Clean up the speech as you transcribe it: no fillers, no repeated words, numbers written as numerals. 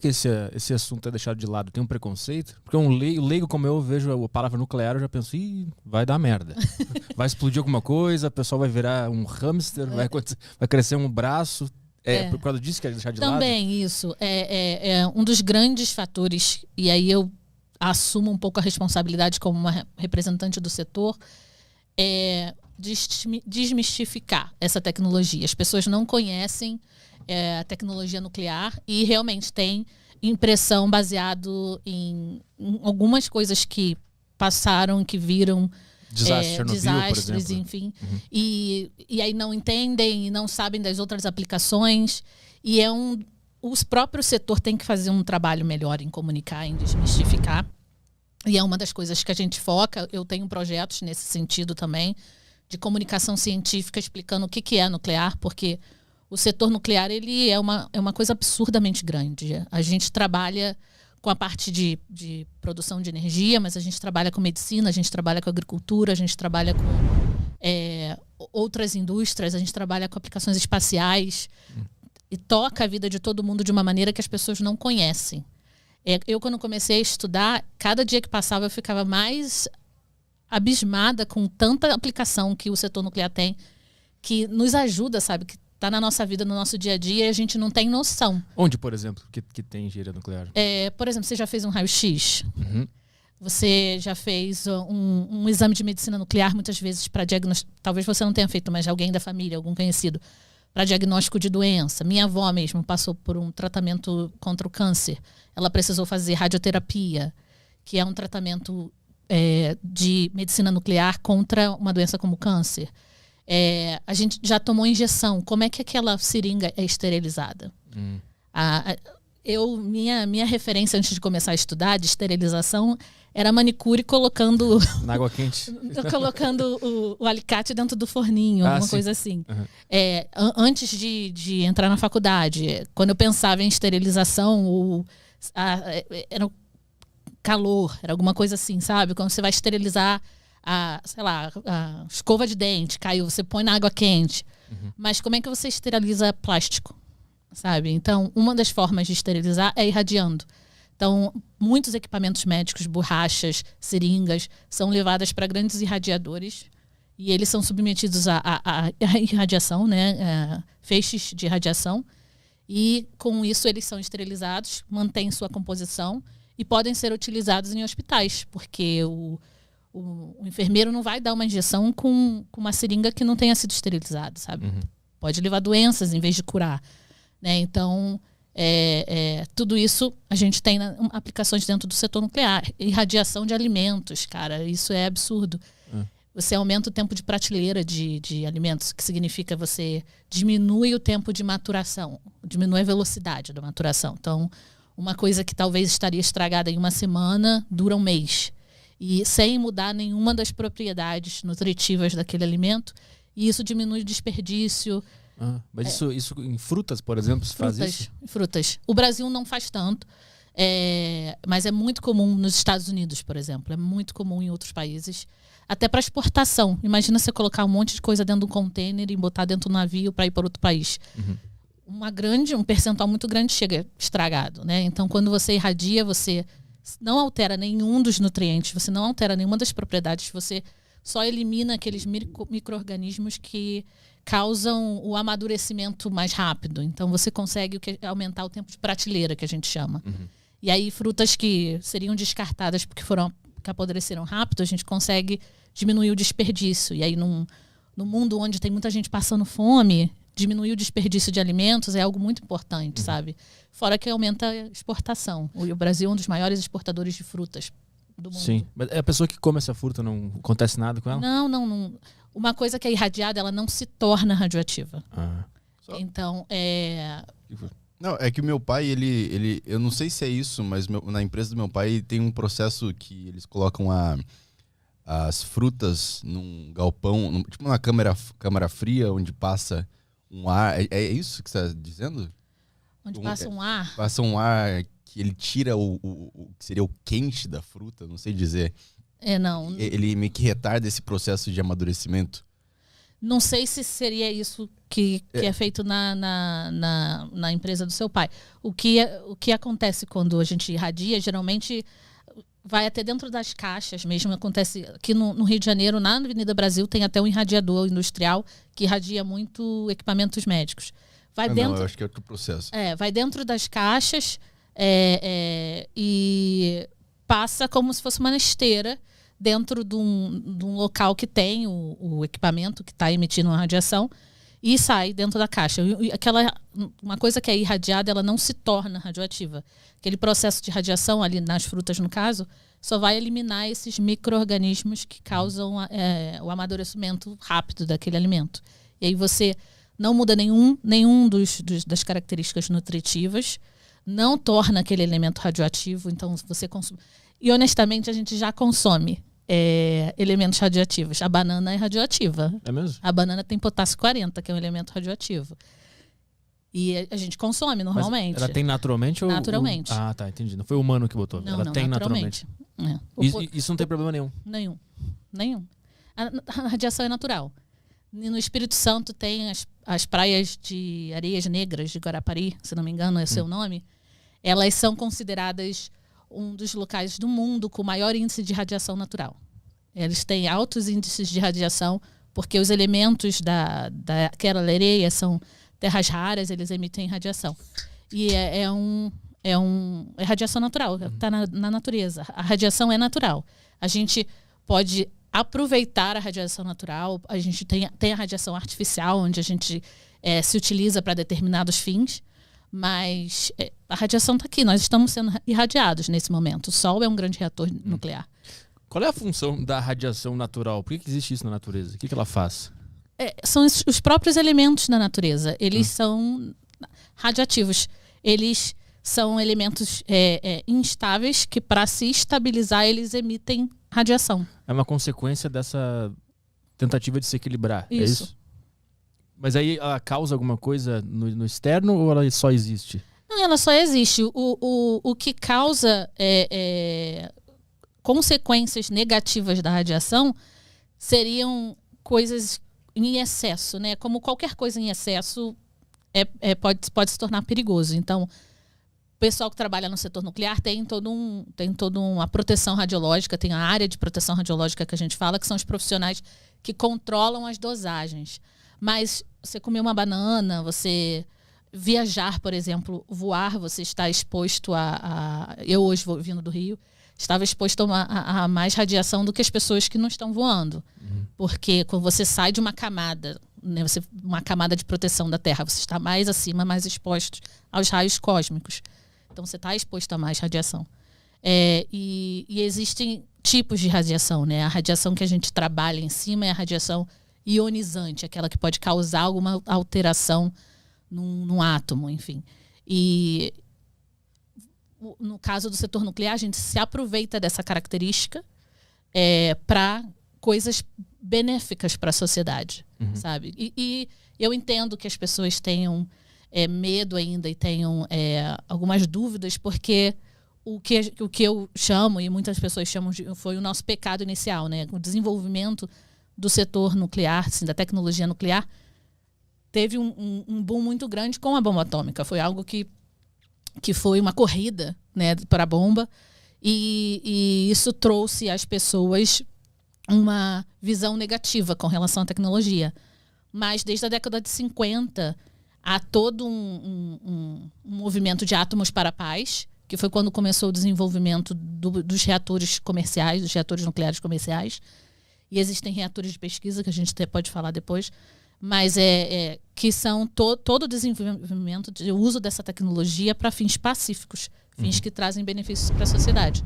que esse assunto é deixado de lado? Tem um preconceito? Porque um leigo como eu vejo a palavra nuclear, eu já penso, vai dar merda. Vai explodir alguma coisa, o pessoal vai virar um hamster, vai crescer um braço. Por causa disso que é deixar de lado? Também isso. É um dos grandes fatores, e aí eu assumo um pouco a responsabilidade como uma representante do setor, desmistificar essa tecnologia. As pessoas não conhecem a tecnologia nuclear e realmente tem impressão baseado em algumas coisas que passaram, que viram desastres, enfim. Uhum. E aí não entendem e não sabem das outras aplicações. E o próprio setor tem que fazer um trabalho melhor em comunicar, em desmistificar. E é uma das coisas que a gente foca. Eu tenho projetos nesse sentido também, de comunicação científica, explicando o que é nuclear, porque o setor nuclear ele é uma coisa absurdamente grande. A gente trabalha com a parte de produção de energia, mas a gente trabalha com medicina, a gente trabalha com agricultura, a gente trabalha com outras indústrias, a gente trabalha com aplicações espaciais e toca a vida de todo mundo de uma maneira que as pessoas não conhecem. Eu, quando comecei a estudar, cada dia que passava eu ficava mais abismada com tanta aplicação que o setor nuclear tem, que nos ajuda, sabe? Que está na nossa vida, no nosso dia a dia, e a gente não tem noção. Onde, por exemplo, que tem engenharia nuclear? Por exemplo, você já fez um raio-x? Uhum. Você já fez um exame de medicina nuclear, muitas vezes, para diagnóstico. Talvez você não tenha feito, mas alguém da família, algum conhecido, para diagnóstico de doença. Minha avó mesmo passou por um tratamento contra o câncer. Ela precisou fazer radioterapia, que é um tratamento de medicina nuclear contra uma doença como câncer. A gente já tomou injeção. Como é que aquela seringa é esterilizada? Minha referência antes de começar a estudar de esterilização era manicure colocando na água quente, colocando o alicate dentro do forninho, alguma coisa assim. Uhum. Antes de entrar na faculdade, quando eu pensava em esterilização, era calor, era alguma coisa assim, sabe? Quando você vai esterilizar a escova de dente, caiu, você põe na água quente. Uhum. Mas como é que você esteriliza plástico? Sabe? Então, uma das formas de esterilizar é irradiando. Então, muitos equipamentos médicos, borrachas, seringas, são levadas para grandes irradiadores e eles são submetidos à irradiação, né? Feixes de radiação, e com isso eles são esterilizados, mantêm sua composição e podem ser utilizados em hospitais, porque o enfermeiro não vai dar uma injeção com uma seringa que não tenha sido esterilizada, sabe? Uhum. Pode levar doenças em vez de curar. Né? Então, tudo isso a gente tem aplicações dentro do setor nuclear. Irradiação de alimentos, cara, isso é absurdo. Você aumenta o tempo de prateleira de alimentos, que significa você diminui o tempo de maturação, diminui a velocidade da maturação. Então, uma coisa que talvez estaria estragada em uma semana, dura um mês. E sem mudar nenhuma das propriedades nutritivas daquele alimento, e isso diminui o desperdício. Mas isso em frutas, por exemplo, se faz isso? Frutas. O Brasil não faz tanto, mas é muito comum nos Estados Unidos, por exemplo. É muito comum em outros países. Até para exportação. Imagina você colocar um monte de coisa dentro de um container e botar dentro do navio para ir para outro país. Uhum. Um percentual muito grande chega estragado. Né? Então, quando você irradia, você não altera nenhum dos nutrientes, você não altera nenhuma das propriedades, você só elimina aqueles micro-organismos que causam o amadurecimento mais rápido. Então, você consegue aumentar o tempo de prateleira, que a gente chama. Uhum. E aí, frutas que seriam descartadas porque que apodreceram rápido, a gente consegue diminuir o desperdício. E aí, no mundo onde tem muita gente passando fome, diminuir o desperdício de alimentos é algo muito importante, sabe? Fora que aumenta a exportação. O Brasil é um dos maiores exportadores de frutas do mundo. Sim, mas a pessoa que come essa fruta não acontece nada com ela? Não. Uma coisa que é irradiada, ela não se torna radioativa. Então, Não, é que o meu pai, eu não sei se é isso, mas na empresa do meu pai tem um processo que eles colocam as frutas num galpão, tipo uma câmara fria, onde passa um ar. É isso que você está dizendo? Onde passa um ar? Passa um ar que ele tira o que seria o quente da fruta, não sei dizer. Não. Ele meio que retarda esse processo de amadurecimento. Não sei se seria isso que é feito na empresa do seu pai. O que acontece quando a gente irradia, geralmente vai até dentro das caixas mesmo. Acontece aqui no Rio de Janeiro, na Avenida Brasil, tem até um irradiador industrial que irradia muito equipamentos médicos. Não, eu acho que é outro processo. Vai dentro das caixas e passa como se fosse uma esteira dentro de um local que tem o equipamento que está emitindo uma radiação e sai dentro da caixa. Uma coisa que é irradiada, ela não se torna radioativa. Aquele processo de radiação ali nas frutas, no caso, só vai eliminar esses micro-organismos que causam o amadurecimento rápido daquele alimento. E aí você não muda nenhum das características nutritivas, não torna aquele elemento radioativo, então você consome. E honestamente, a gente já consome elementos radioativos. A banana é radioativa. É mesmo? A banana tem potássio 40, que é um elemento radioativo. E a gente consome normalmente. Mas ela tem naturalmente? Naturalmente. Ah, tá, entendi. Não foi o humano que botou. Ela tem naturalmente. Isso não tem problema nenhum? Nenhum. A radiação é natural. No Espírito Santo tem as praias de Areias Negras de Guarapari, se não me engano é seu nome. Elas são consideradas um dos locais do mundo com maior índice de radiação natural. Eles têm altos índices de radiação porque os elementos daquela areia são terras raras, eles emitem radiação. E é radiação natural, está na natureza. A radiação é natural. A gente pode aproveitar a radiação natural, a gente tem a radiação artificial, onde a gente se utiliza para determinados fins, mas a radiação está aqui, nós estamos sendo irradiados nesse momento. O Sol é um grande reator nuclear. Qual é a função da radiação natural? Por que existe isso na natureza? O que ela faz? São os próprios elementos da natureza. Eles são radioativos. Eles são elementos instáveis que, para se estabilizar, eles emitem radiação. É uma consequência dessa tentativa de se equilibrar. Isso. É isso? Mas aí ela causa alguma coisa no externo ou ela só existe? Não, ela só existe. O que causa consequências negativas da radiação seriam coisas em excesso, né? Como qualquer coisa em excesso pode se tornar perigoso. Então, o pessoal que trabalha no setor nuclear tem toda uma proteção radiológica, tem a área de proteção radiológica que a gente fala, que são os profissionais que controlam as dosagens. Mas você comer uma banana, você viajar, por exemplo, voar, você está exposto eu hoje vindo do Rio, estava exposto a mais radiação do que as pessoas que não estão voando. Porque quando você sai de uma camada, né, uma camada de proteção da Terra, você está mais acima, mais exposto aos raios cósmicos. Então você está exposto a mais radiação. E existem tipos de radiação, né? A radiação que a gente trabalha em cima é a radiação ionizante, aquela que pode causar alguma alteração num átomo, enfim. E no caso do setor nuclear, a gente se aproveita dessa característica para coisas benéficas para a sociedade, sabe? E eu entendo que as pessoas tenham medo ainda e tenham algumas dúvidas, porque o que eu chamo, e muitas pessoas chamam foi o nosso pecado inicial, né? O desenvolvimento do setor nuclear, assim, da tecnologia nuclear, teve um boom muito grande com a bomba atômica. Foi algo que foi uma corrida, né, para a bomba, e isso trouxe às pessoas uma visão negativa com relação à tecnologia. Mas desde a década de 50 há todo um movimento de átomos para a paz, que foi quando começou o desenvolvimento dos reatores comerciais, dos reatores nucleares comerciais. E existem reatores de pesquisa, que a gente até pode falar depois, mas que são todo o desenvolvimento de uso dessa tecnologia para fins pacíficos, fins que trazem benefícios para a sociedade.